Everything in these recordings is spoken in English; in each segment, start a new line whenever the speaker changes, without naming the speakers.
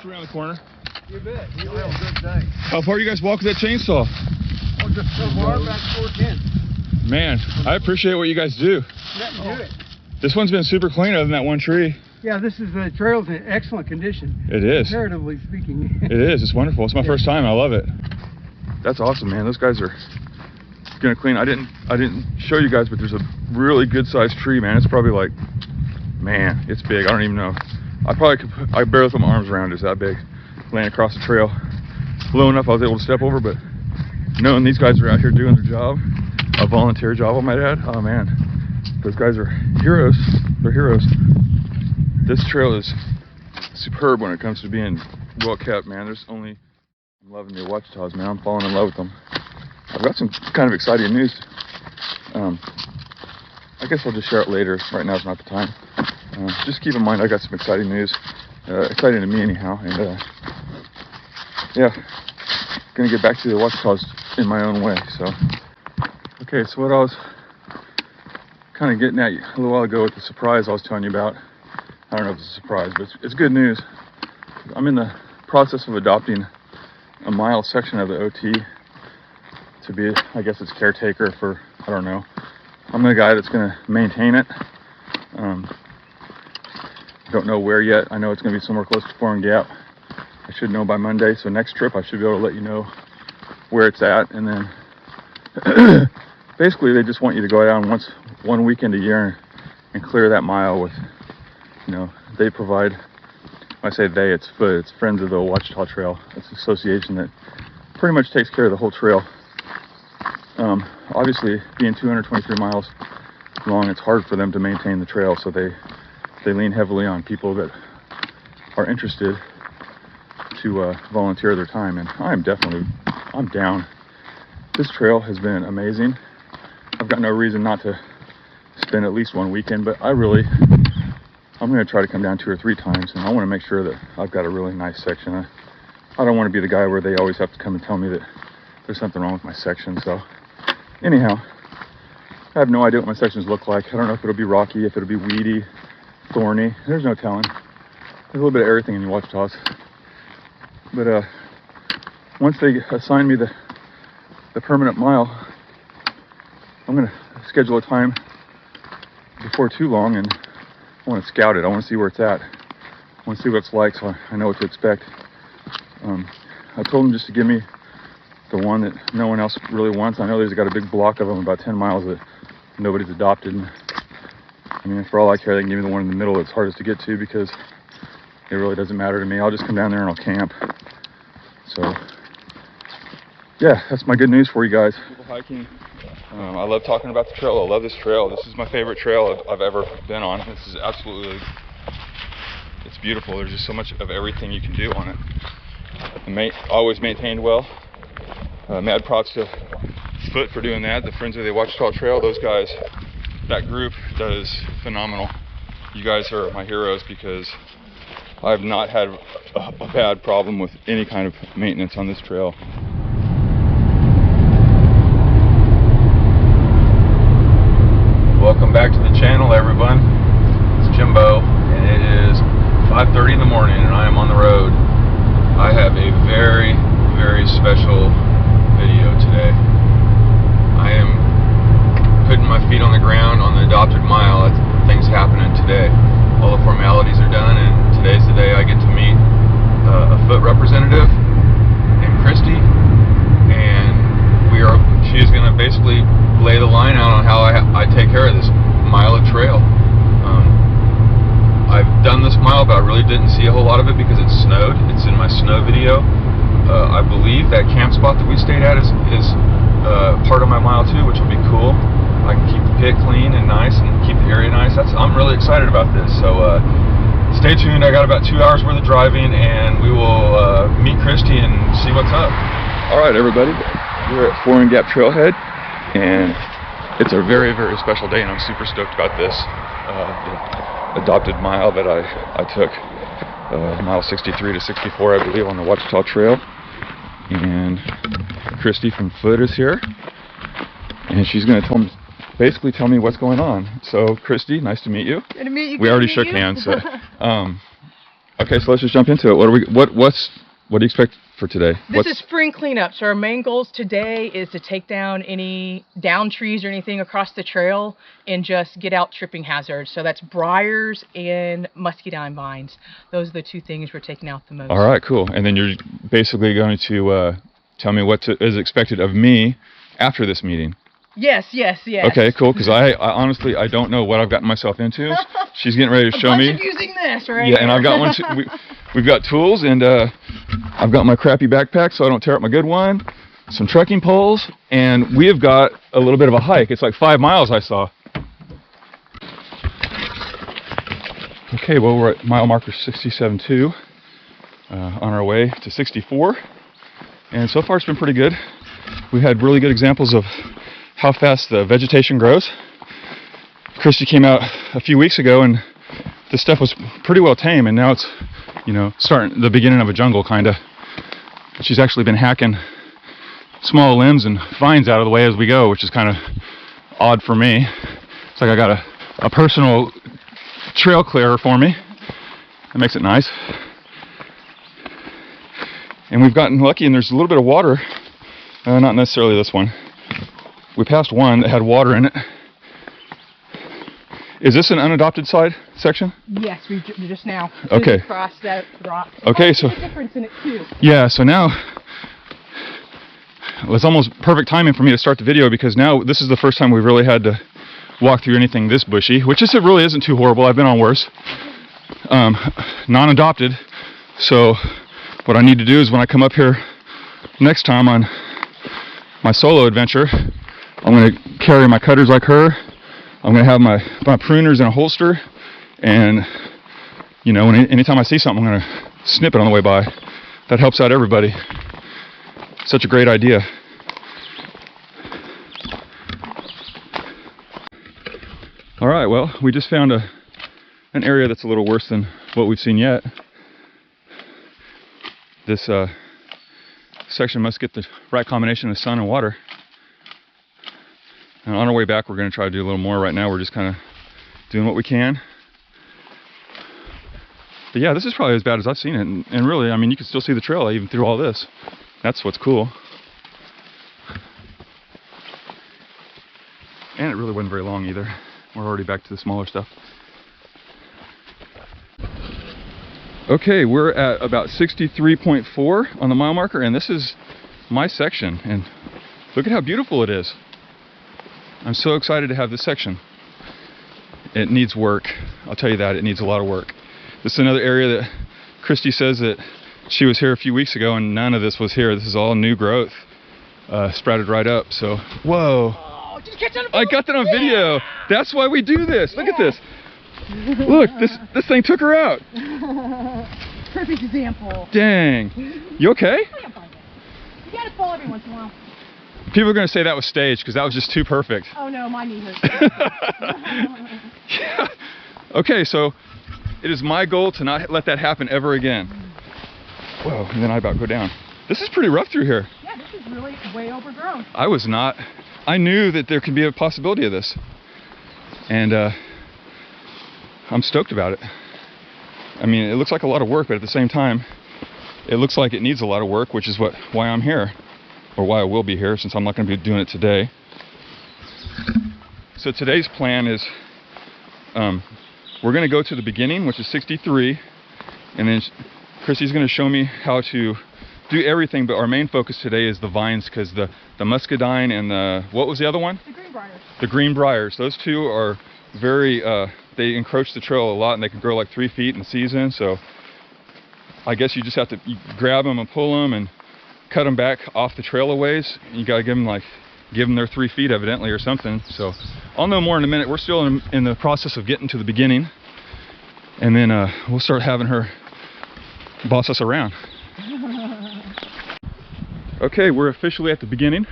just around the corner.
You bet. You will. Good day.
How far you guys walk with that chainsaw?
Oh, just so far, about 410.
Man, I appreciate what you guys do.
Nothing to it.
This one's been super clean other than that one tree.
Yeah, this is the trail's in excellent condition.
It is.
Comparatively speaking.
It is. It's wonderful. It's my first time. I love it. That's awesome, man. Those guys are gonna clean. I didn't show you guys, but there's a really good sized tree, man. It's probably like, man, it's big. I don't even know. I barely put my arms around it. It's that big. Laying across the trail. Low enough I was able to step over, but knowing these guys are out here doing their job, a volunteer job I might add, oh man, those guys are heroes. They're heroes. This trail is superb when it comes to being well kept, man. I'm loving the Ouachitas, man. I'm falling in love with them. I've got some kind of exciting news. I guess I'll just share it later. Right now is not the time. Just keep in mind I got some exciting news. Exciting to me anyhow. And yeah, gonna get back to the Ouachitas in my own way. So, okay, so what I was kind of getting at a little while ago with the surprise I was telling you about. I don't know if it's a surprise, but it's good news. I'm in the process of adopting a mile section of the OT to be, I guess it's caretaker for, I don't know. I'm the guy that's going to maintain it. Don't know where yet. I know it's going to be somewhere close to Foreign Gap. I should know by Monday, so next trip I should be able to let you know where it's at. And then basically they just want you to go down one weekend a year and clear that mile with, you know, they provide, when I say they, it's FOOT, it's Friends of the Ouachita Trail. It's an association that pretty much takes care of the whole trail. Obviously, being 223 miles long, it's hard for them to maintain the trail, so they lean heavily on people that are interested to volunteer their time, and I'm down. This trail has been amazing. I've got no reason not to spend at least one weekend, but I'm going to try to come down 2 or 3 times, and I want to make sure that I've got a really nice section. I don't want to be the guy where they always have to come and tell me that there's something wrong with my section. So anyhow, I have no idea what my sections look like. I don't know if it'll be rocky, if it'll be weedy, thorny. There's no telling. There's a little bit of everything in the Ouachitas. But once they assign me the permanent mile, I'm going to schedule a time before too long, and I want to scout it. I want to see where it's at. I want to see what it's like, so I know what to expect. I told them just to give me the one that no one else really wants. I know there's got a big block of them about 10 miles that nobody's adopted. And, I mean, for all I care, they can give me the one in the middle that's hardest to get to, because it really doesn't matter to me. I'll just come down there and I'll camp. So, yeah, that's my good news for you guys. People hiking. I love talking about the trail. I love this trail. This is my favorite trail I've ever been on. This is absolutely, it's beautiful. There's just so much of everything you can do on it. Always maintained well. Mad props to FOOT for doing that. The Friends of the Ouachita Trail, those guys, that group does phenomenal. You guys are my heroes, because I've not had a bad problem with any kind of maintenance on this trail. Welcome back to the channel, everyone. It's Jimbo, and it is 5:30 in the morning, and I am on the road. I have a very, very special video today. I am putting my feet on the ground on the adopted mile. Things happening today. All the formalities are done, and today's the day I get to meet a FOOT representative named Christy, and she is going to basically lay the line out on how I take care of this mile of trail. I've done this mile, but I really didn't see a whole lot of it because it snowed. It's in my snow video. I believe that camp spot that we stayed at is part of my mile too, which will be cool. I can keep the pit clean and nice and keep the area nice. I'm really excited about this. So stay tuned. I got about 2 hours worth of driving, and we will meet Christy and see what's up. All right, everybody. We're at Foreign Gap Trailhead, and it's a very, very special day, and I'm super stoked about this. The adopted mile that I took, mile 63 to 64, I believe, on the Ouachita Trail. And Christy from FOOT is here, and she's going to basically tell me what's going on. So, Christy, nice to meet you.
Good to meet you.
We already shook hands. So, Okay, so let's just jump into it. What do you expect for today?
This is spring cleanup. So our main goals today is to take down any down trees or anything across the trail and just get out tripping hazards. So that's briars and muscadine vines. Those are the two things we're taking out the most.
All right, cool. And then you're basically going to tell me what is expected of me after this meeting.
Yes.
Okay, cool. Because I honestly I don't know what I've gotten myself into. She's getting ready to show me.
Using this, right?
Yeah, and I've got one too. We've got tools, and I've got my crappy backpack so I don't tear up my good one. Some trekking poles, and we have got a little bit of a hike. It's like 5 miles I saw. Okay, well we're at mile marker 67.2 on our way to 64, and so far it's been pretty good. We've had really good examples of how fast the vegetation grows. Christy came out a few weeks ago and this stuff was pretty well tame, and now it's, starting the beginning of a jungle kind of. She's actually been hacking small limbs and vines out of the way as we go, which is kind of odd for me. It's like I got a personal trail clearer for me. That makes it nice. And we've gotten lucky, and there's a little bit of water. Not necessarily this one. We passed one that had water in it. Is this an unadopted side section?
Yes, we just now
okay.
Crossed that rock.
Okay, so
there's a difference in it too.
Yeah, so now it's almost perfect timing for me to start the video, because now this is the first time we've really had to walk through anything this bushy, which it really isn't too horrible. I've been on worse. Non-adopted. So what I need to do is when I come up here next time on my solo adventure, I'm going to carry my cutters like her. I'm going to have my pruners in a holster, and anytime I see something, I'm going to snip it on the way by. That helps out everybody. Such a great idea. All right, well, we just found an area that's a little worse than what we've seen yet. This section must get the right combination of sun and water. And on our way back, we're going to try to do a little more. Right now, we're just kind of doing what we can. But yeah, this is probably as bad as I've seen it. And really, I mean, you can still see the trail even through all this. That's what's cool. And it really wasn't very long either. We're already back to the smaller stuff. Okay, we're at about 63.4 on the mile marker, and this is my section. And look at how beautiful it is. I'm so excited to have this section. It needs work. I'll tell you that, it needs a lot of work. This is another area that Christy says that she was here a few weeks ago and none of this was here. This is all new growth, sprouted right up. So, whoa.
Oh, did you catch that on
video? I got that on video. That's why we do this. Look at this. Look, this thing took her out.
Perfect example.
Dang. You okay?
You gotta fall every once in a while.
People are going to say that was staged because that was just too perfect.
Oh no, my knee hurts.
Yeah. Okay, so it is my goal to not let that happen ever again. Whoa, and then I about go down. This is pretty rough through here.
Yeah, this is really way overgrown.
I knew that there could be a possibility of this. And I'm stoked about it. I mean, it looks like a lot of work, but at the same time, it looks like it needs a lot of work, which is why I'm here. Or why I will be here, since I'm not going to be doing it today. So today's plan is we're going to go to the beginning, which is 63, and then Chrissy's going to show me how to do everything, but our main focus today is the vines, because the muscadine and what was the other one?
The greenbriers.
The greenbriers. Those two are very, they encroach the trail a lot, and they can grow like 3 feet in season, so I guess you just have to grab them and pull them and cut them back off the trail a ways. You got to give them their 3 feet evidently or something. So I'll know more in a minute. We're still in the process of getting to the beginning, and then we'll start having her boss us around. Okay, we're officially at the beginning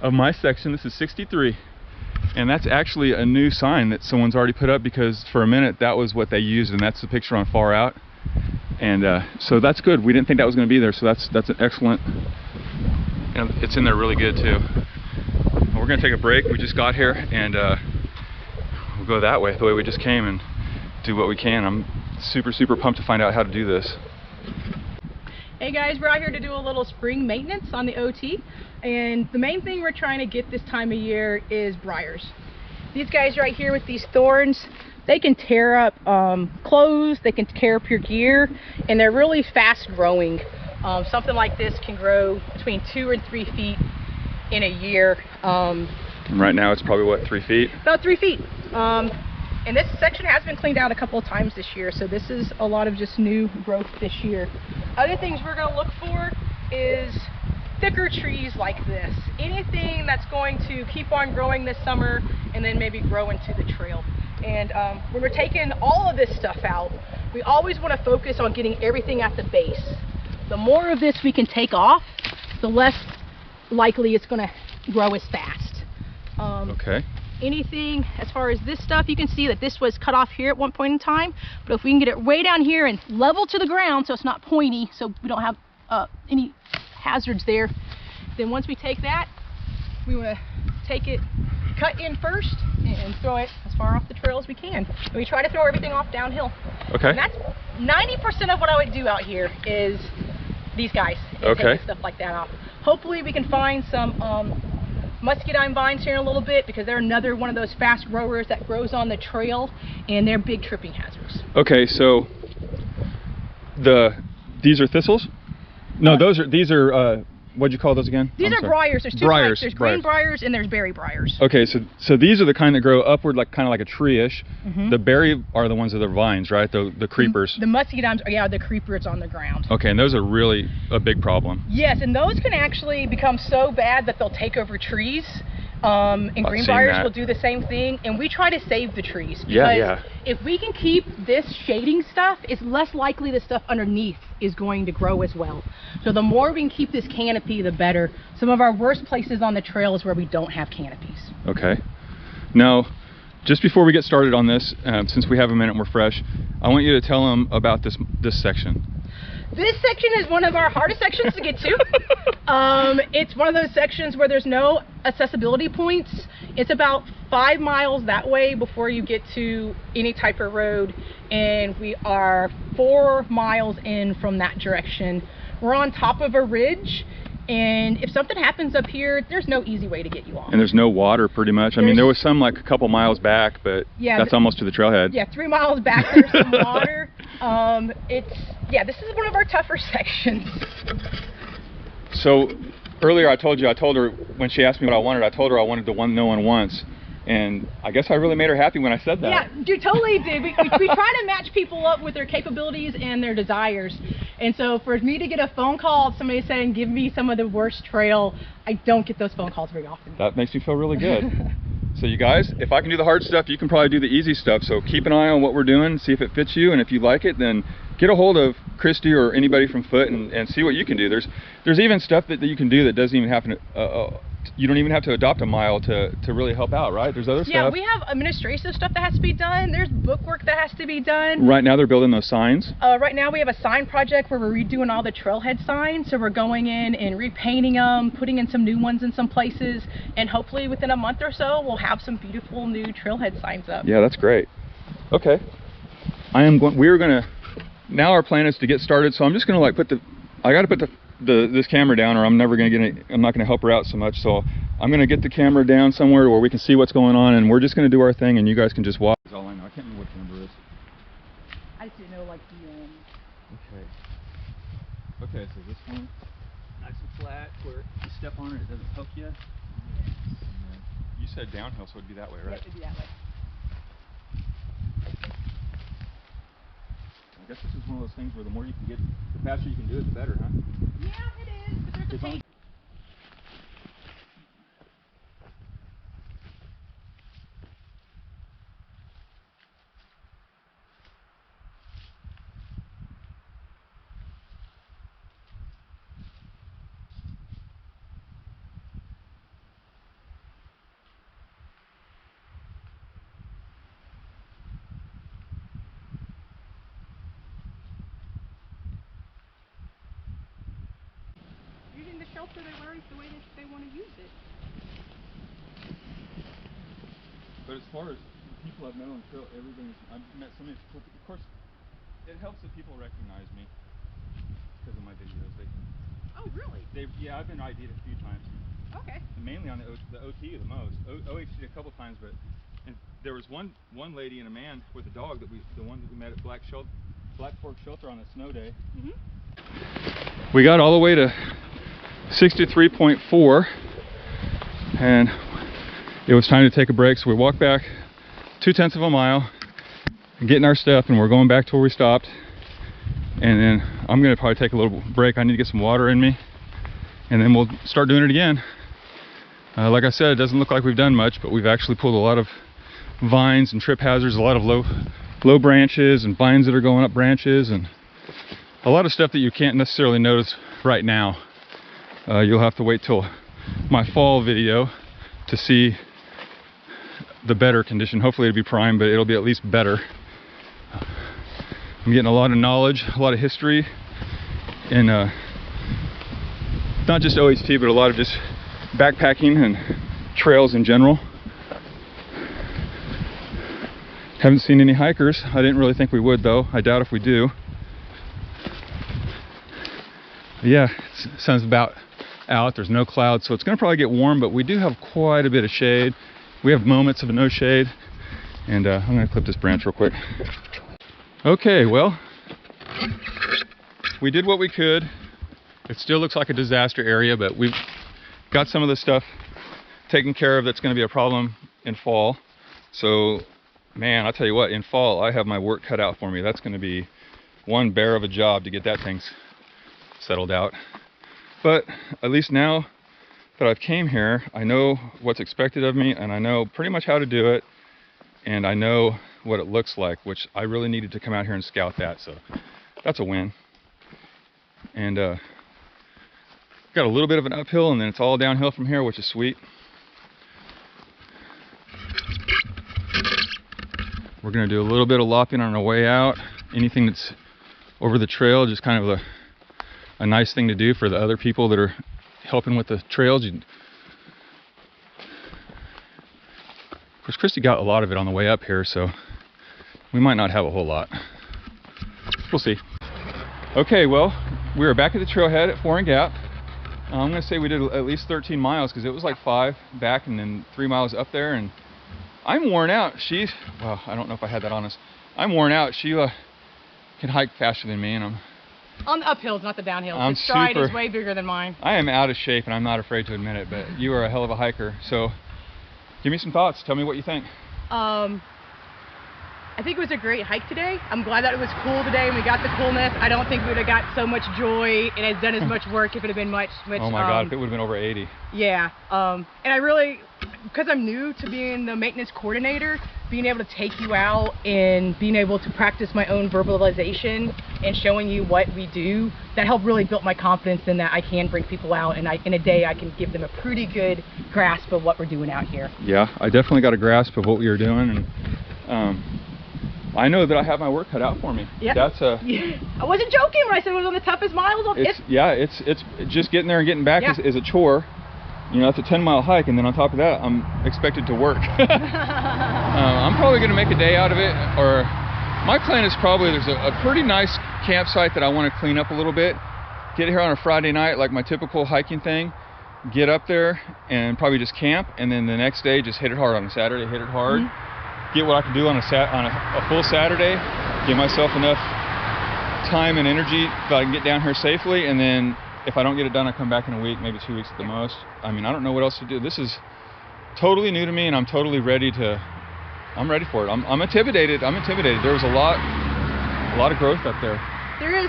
of my section. This is 63, and that's actually a new sign that someone's already put up, because for a minute that was what they used, and that's the picture on Far Out. And so that's good. We didn't think that was going to be there, so that's an excellent, and it's in there really good too. We're going to take a break. We just got here, and we'll go that way, the way we just came, and do what we can. I'm super pumped to find out how to do this.
Hey guys, we're out here to do a little spring maintenance on the OT, and the main thing we're trying to get this time of year is briars. These guys right here with these thorns, they can tear up clothes, they can tear up your gear, and they're really fast growing. Something like this can grow between 2 and 3 feet in a year.
And right now it's probably what, 3 feet?
About 3 feet. And this section has been cleaned out a couple of times this year, so this is a lot of just new growth this year. Other things we're going to look for is thicker trees like this. Anything that's going to keep on growing this summer and then maybe grow into the trail. And when we're taking all of this stuff out, we always want to focus on getting everything at the base. The more of this we can take off, the less likely it's going to grow as fast.
Okay.
Anything as far as this stuff, you can see that this was cut off here at one point in time, but if we can get it way down here and level to the ground so it's not pointy, so we don't have any hazards there, then once we take that, we want to take it cut in first and throw it as far off the trail as we can. And we try to throw everything off downhill.
Okay.
And that's 90% of what I would do out here is these guys.
Okay.
Taking stuff like that off. Hopefully we can find some muscadine vines here in a little bit, because they're another one of those fast growers that grows on the trail, and they're big tripping hazards.
Okay, so these are thistles? No, these are what'd you call those again?
These are briars. There's two types. There's green briars and there's berry briars.
Okay, so these are the kind that grow upward, like kind of like a tree-ish. The berry are the ones that are vines, right? The creepers.
The muscadines are, yeah, the creepers on the ground.
Okay, and those are really a big problem.
Yes, and those can actually become so bad that they'll take over trees. And green briars will do the same thing, and we try to save the trees, because if we can keep this shading stuff, it's less likely the stuff underneath is going to grow as well. So the more we can keep this canopy, the better. Some of our worst places on the trail is where we don't have canopies.
Okay. Now, just before we get started on this, since we have a minute and we're fresh, I want you to tell them about this section.
This section is one of our hardest sections to get to. It's one of those sections where there's no accessibility points. It's about 5 miles that way before you get to any type of road, and we are 4 miles in from that direction. We're on top of a ridge, and if something happens up here, there's no easy way to get you off. And
there's no water, pretty much. I mean, there was some like a couple miles back, but that's almost to the trailhead. Yeah,
3 miles back there's some water. This is one of our tougher sections.
So earlier I told her when she asked me what I wanted, I told her I wanted the one no one wants. And I guess I really made her happy when I said that.
Yeah, you totally did. We try to match people up with their capabilities and their desires. And so for me to get a phone call, somebody saying, give me some of the worst trail, I don't get those phone calls very often.
That makes me feel really good. So you guys, if I can do the hard stuff, you can probably do the easy stuff. So keep an eye on what we're doing, see if it fits you, and if you like it, then get a hold of Christy or anybody from Foot and see what you can do. There's even stuff that you can do that doesn't even happen. You don't even have to adopt a mile to really help out, right? There's other stuff.
Yeah, we have administrative stuff that has to be done. There's book work that has to be done.
Right now they're building those signs.
Right now we have a sign project where we're redoing all the trailhead signs. So we're going in and repainting them, putting in some new ones in some places, and hopefully within a month or so we'll have some beautiful new trailhead signs up.
Yeah, that's great. Okay. Now our plan is to get started, so I'm just gonna I gotta put this camera down, or I'm not gonna help her out so much. So I'm gonna get the camera down somewhere where we can see what's going on, and we're just gonna do our thing, and you guys can just watch. That's all I know. I can't remember which number it is.
I just didn't know, like, the
Okay, so this one, nice and flat, where you step on it, it doesn't hook you. You said downhill, so it'd be that way, right?
Yeah, it'd be that way.
I guess this is one of those things where the more you can get, the faster you can do it, the better, huh?
Yeah, it is. But there's a pace. Using the shelter the way that they want to use it.
But as far as people I've met on the trail, I've met so many people. Of course, it helps that people recognize me because of my videos.
Oh, really?
Yeah, I've been ID'd a few times.
Okay.
And mainly on the OT the most. OHT a couple times, but and there was one lady and a man with a dog the one that we met at Black Fork Shelter on a snow day. We got all the way to 63.4 and it was time to take a break, so we walked back 0.2 of a mile, getting our stuff, and we're going back to where we stopped. And then I'm gonna probably take a little break. I need to get some water in me, and then we'll start doing it again. Like I said, it doesn't look like we've done much, but we've actually pulled a lot of vines and trip hazards, a lot of low branches and vines that are going up branches, and a lot of stuff that you can't necessarily notice right now. You'll have to wait till my fall video to see the better condition. Hopefully it'll be prime, but it'll be at least better. I'm getting a lot of knowledge, a lot of history, and not just OHT, but a lot of just backpacking and trails in general. Haven't seen any hikers. I didn't really think we would, though. I doubt if we do. But yeah, sun's about out. There's no clouds, so it's going to probably get warm, but we do have quite a bit of shade. We have moments of no shade, and I'm going to clip this branch real quick. Okay, well, we did what we could. It still looks like a disaster area, but we've got some of the stuff taken care of that's going to be a problem in fall. So, man, I'll tell you what, in fall, I have my work cut out for me. That's going to be one bear of a job to get that thing settled out. But at least now that I've came here, I know what's expected of me, and I know pretty much how to do it, and I know what it looks like, which I really needed to come out here and scout that, so that's a win. And got a little bit of an uphill, and then it's all downhill from here, which is sweet. We're going to do a little bit of lopping on our way out. Anything that's over the trail, just kind of a nice thing to do for the other people that are helping with the trails. Of course, Christy got a lot of it on the way up here, so we might not have a whole lot. We'll see. Okay, well, we were back at the trailhead at Foreign Gap. I'm going to say we did at least 13 miles because it was like 5 back and then 3 miles up there, and I'm worn out. Well, I don't know if I had that on us. I'm worn out. She can hike faster than me, and I'm
on the uphills, not the downhills. His stride is way bigger than mine.
I am out of shape, and I'm not afraid to admit it, but you are a hell of a hiker. So give me some thoughts. Tell me what you think.
I think it was a great hike today. I'm glad that it was cool today and we got the coolness. I don't think we would have got so much joy and had done as much work if it had been much.
Oh my God, if it would have been over 80.
Yeah. And I really, because I'm new to being the maintenance coordinator, being able to take you out and being able to practice my own verbalization and showing you what we do, that helped really build my confidence in that I can bring people out and in a day I can give them a pretty good grasp of what we're doing out here.
Yeah, I definitely got a grasp of what we were doing, and I know that I have my work cut out for me.
Yeah.
That's
I wasn't joking when I said it was one of the toughest miles.
It's just getting there and getting back is a chore. You know, it's a 10-mile hike, and then on top of that, I'm expected to work. I'm probably going to make a day out of it, or my plan is probably there's a pretty nice campsite that I want to clean up a little bit. Get here on a Friday night, like my typical hiking thing. Get up there and probably just camp, and then the next day just hit it hard on a Saturday. Hit it hard. Get what I can do on a full Saturday. Give myself enough time and energy that I can get down here safely, and then if I don't get it done, I come back in a week, maybe 2 weeks at the most. I mean, I don't know what else to do. This is totally new to me, and I'm totally ready for it. I'm intimidated. There was a lot of growth up there.
There is.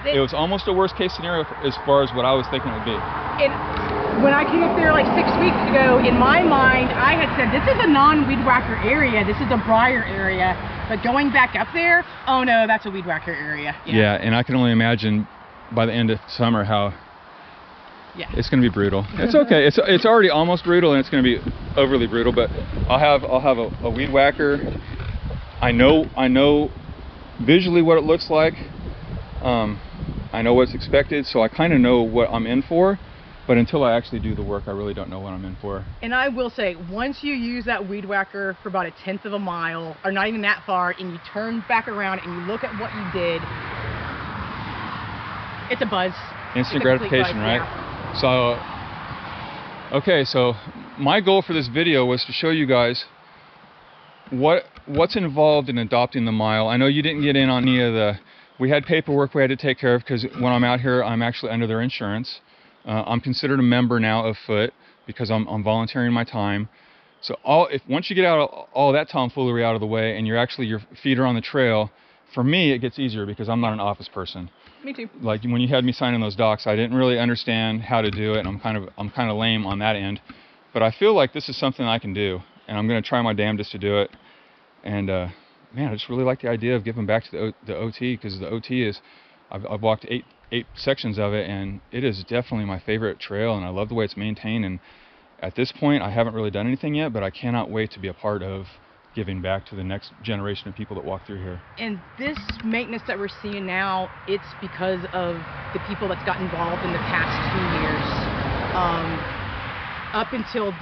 It was almost a worst case scenario as far as what I was thinking it would be.
And when I came up there like 6 weeks ago, in my mind, I had said, this is a non-weed whacker area. This is a briar area. But going back up there, oh no, that's a weed whacker area.
Yeah, and I can only imagine by the end of summer how it's going to be brutal. It's okay. It's already almost brutal, and it's going to be overly brutal. But I'll have a weed whacker. I know visually what it looks like. I know what's expected, so I kind of know what I'm in for. But until I actually do the work, I really don't know what I'm in for.
And I will say, once you use that weed whacker for about 1/10 of a mile, or not even that far, and you turn back around and you look at what you did, it's a buzz.
Instant
It's a complete
gratification,
buzz,
right?
yeah.
So, okay, so my goal for this video was to show you guys what's involved in adopting the mile. I know you didn't get in on any of the, we had paperwork we had to take care of because when I'm out here, I'm actually under their insurance. I'm considered a member now of Foot because I'm volunteering my time. So once you get out all that tomfoolery out of the way and your feet are on the trail, for me it gets easier because I'm not an office person.
Me too.
Like when you had me signing those docs, I didn't really understand how to do it, and I'm kind of lame on that end. But I feel like this is something I can do, and I'm going to try my damnedest to do it. And man, I just really like the idea of giving back to the OT, because the OT is, I've walked eight sections of it, and it is definitely my favorite trail, and I love the way it's maintained. And at this point, I haven't really done anything yet, but I cannot wait to be a part of giving back to the next generation of people that walk through here.
And this maintenance that we're seeing now, it's because of the people that's got involved in the past 2 years. Up until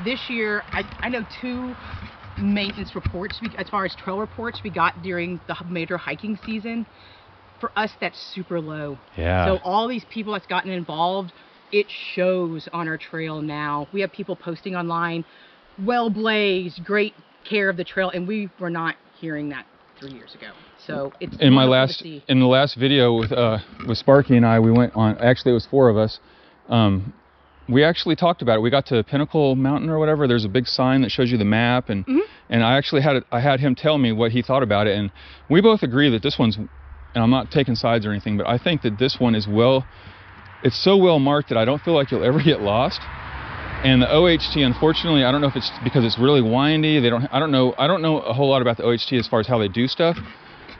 this year, I know 2 maintenance reports, as far as trail reports we got during the major hiking season. For us, that's super low.
Yeah.
So all these people that's gotten involved, it shows on our trail now. We have people posting online, well blazed, great care of the trail, and we were not hearing that 3 years ago. So it's
in the last video with Sparky and I, we went on, actually it was 4 of us. We actually talked about it. We got to Pinnacle Mountain or whatever. There's a big sign that shows you the map, and and I actually had him tell me what he thought about it, and we both agree that this one's, and I'm not taking sides or anything, but I think that this one is it's so well marked that I don't feel like you'll ever get lost. And the OHT, unfortunately, I don't know if it's because it's really windy. I don't know a whole lot about the OHT as far as how they do stuff.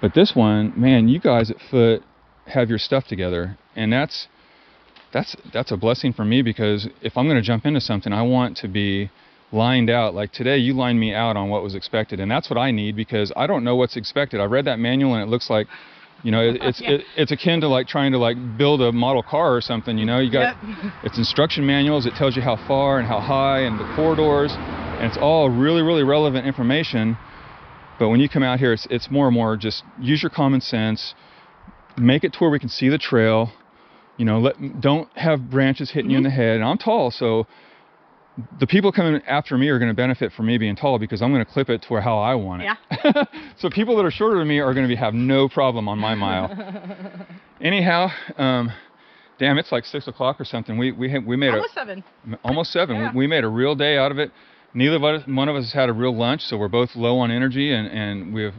But this one, man, you guys at Foot have your stuff together, and that's a blessing for me, because if I'm going to jump into something, I want to be lined out. Like today, you lined me out on what was expected, and that's what I need, because I don't know what's expected. I've read that manual, and it looks like, you know, it's akin to like trying to like build a model car or something. You know, you got it's instruction manuals. It tells you how far and how high and the corridors, and it's all really, really relevant information. But when you come out here, it's more and more just use your common sense, make it to where we can see the trail. You know, don't have branches hitting you in the head. And I'm tall, so the people coming after me are going to benefit from me being tall, because I'm going to clip it to how I want it. Yeah. So people that are shorter than me are going to have no problem on my mile. Anyhow, damn, it's like 6 o'clock or something. We made almost 7. Yeah. We made a real day out of it. Neither one of us has had a real lunch, so we're both low on energy, and we've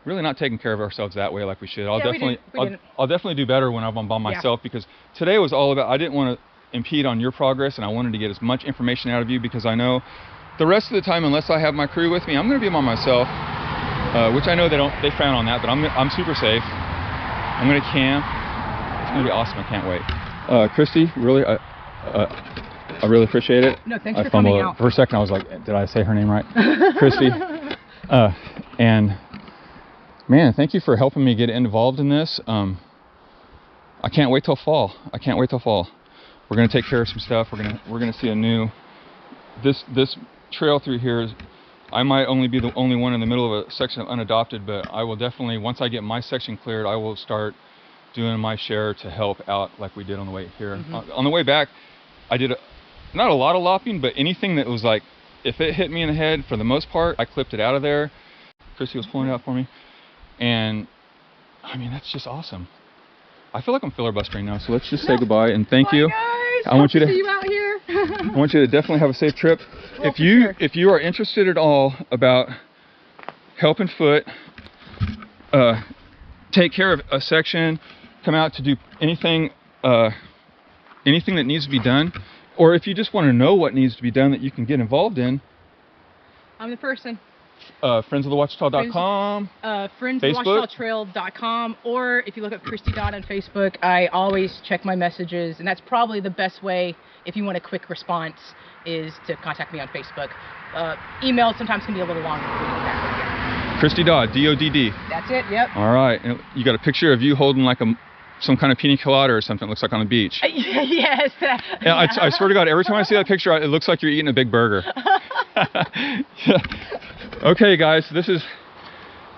really not taking care of ourselves that way like we should. I'll definitely do better when I'm by myself, because today was all about, I didn't want to impede on your progress, and I wanted to get as much information out of you, because I know the rest of the time, unless I have my crew with me, I'm going to be by myself, which I know they frown on that, but I'm super safe. I'm going to camp. It's going to be awesome. I can't wait. Christy, really, I really appreciate it.
No, thanks for coming out.
For a second, I was like, did I say her name right? Christy. And man, thank you for helping me get involved in this. I can't wait till fall. We're gonna take care of some stuff. We're gonna see a new. This trail through here is, I might only be the only one in the middle of a section of unadopted, but I will definitely, once I get my section cleared, I will start doing my share to help out like we did on the way here. On the way back, I did not a lot of lopping, but anything that was like, if it hit me in the head, for the most part, I clipped it out of there. Chrissy was pulling it out for me. And I mean, that's just awesome. I feel like I'm filibustering now, so let's just say goodbye and thank you.
Guys.
I want you to
see you out here.
I want you to definitely have a safe trip. Well, if you are interested at all about helping Foot take care of a section, come out to do anything that needs to be done, or if you just want to know what needs to be done that you can get involved in,
I'm the person.
friendsofthewatchtatrail.com,
friendsofthewatchtatrail.com, or if you look up Christy Dodd on Facebook, I always check my messages, and that's probably the best way if you want a quick response, is to contact me on Facebook. Email sometimes can be a little longer.
Christy Dodd, D-O-D-D.
That's it, yep.
All right, and you got a picture of you holding like a some kind of pina colada or something. It looks like on the beach.
Yes.
Yeah, I swear to God, every time I see that picture, it looks like you're eating a big burger. Yeah. Okay, guys,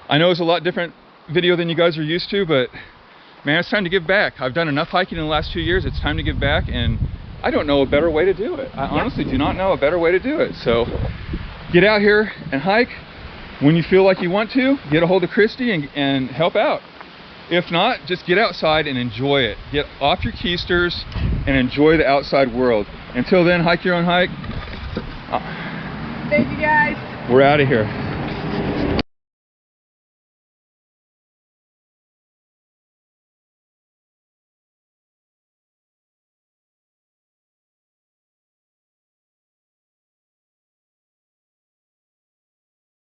I know it's a lot different video than you guys are used to, but man, it's time to give back. I've done enough hiking in the last 2 years. It's time to give back, and I don't know a better way to do it. I honestly do not know a better way to do it. So get out here and hike. When you feel like you want to, get a hold of Christy and help out. If not, just get outside and enjoy it. Get off your keisters and enjoy the outside world. Until then, hike your own hike.
Thank you, guys.
We're out of here.